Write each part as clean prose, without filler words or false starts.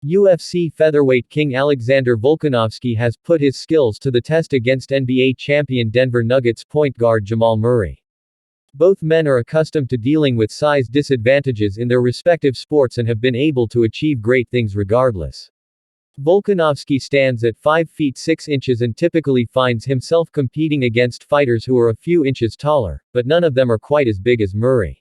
UFC featherweight king Alexander Volkanovski has put his skills to the test against NBA champion Denver Nuggets point guard Jamal Murray. Both men are accustomed to dealing with size disadvantages in their respective sports and have been able to achieve great things regardless. Volkanovski stands at 5 feet 6 inches and typically finds himself competing against fighters who are a few inches taller, but none of them are quite as big as Murray.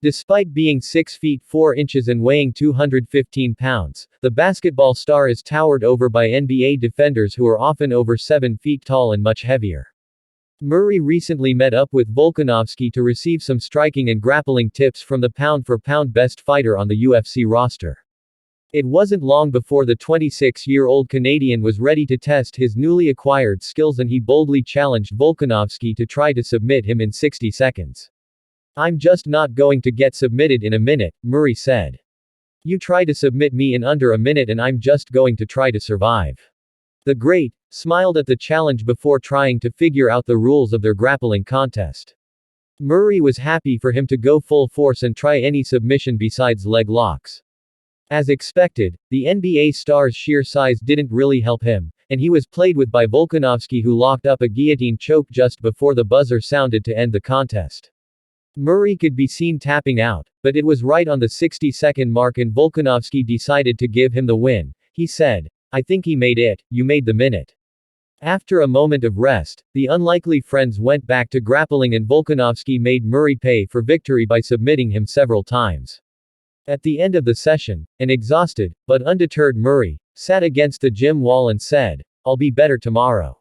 Despite being 6 feet 4 inches and weighing 215 pounds, the basketball star is towered over by NBA defenders who are often over 7 feet tall and much heavier. Murray recently met up with Volkanovski to receive some striking and grappling tips from the pound-for-pound best fighter on the UFC roster. It wasn't long before the 26-year-old Canadian was ready to test his newly acquired skills, and he boldly challenged Volkanovski to try to submit him in 60 seconds. "I'm just not going to get submitted in a minute," Murray said. "You try to submit me in under a minute and I'm just going to try to survive." The great smiled at the challenge before trying to figure out the rules of their grappling contest. Murray was happy for him to go full force and try any submission besides leg locks. As expected, the NBA star's sheer size didn't really help him, and he was played with by Volkanovski, who locked up a guillotine choke just before the buzzer sounded to end the contest. Murray could be seen tapping out, but it was right on the 60-second mark and Volkanovski decided to give him the win. He said, "I think he made it, you made the minute." After a moment of rest, the unlikely friends went back to grappling and Volkanovski made Murray pay for victory by submitting him several times. At the end of the session, an exhausted, but undeterred Murray sat against the gym wall and said, "I'll be better tomorrow."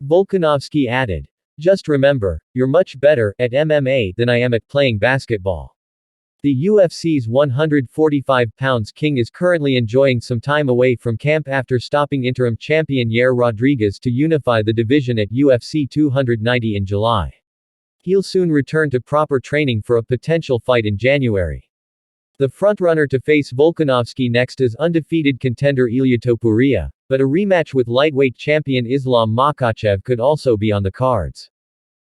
Volkanovski added, "Just remember, you're much better at MMA than I am at playing basketball." The UFC's 145 pounds king is currently enjoying some time away from camp after stopping interim champion Yair Rodriguez to unify the division at UFC 290 in July. He'll soon return to proper training for a potential fight in January. The frontrunner to face Volkanovski next is undefeated contender Ilia Topuria, but a rematch with lightweight champion Islam Makhachev could also be on the cards.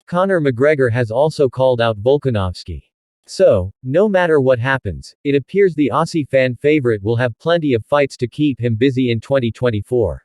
Conor McGregor has also called out Volkanovski. So, no matter what happens, it appears the Aussie fan favorite will have plenty of fights to keep him busy in 2024.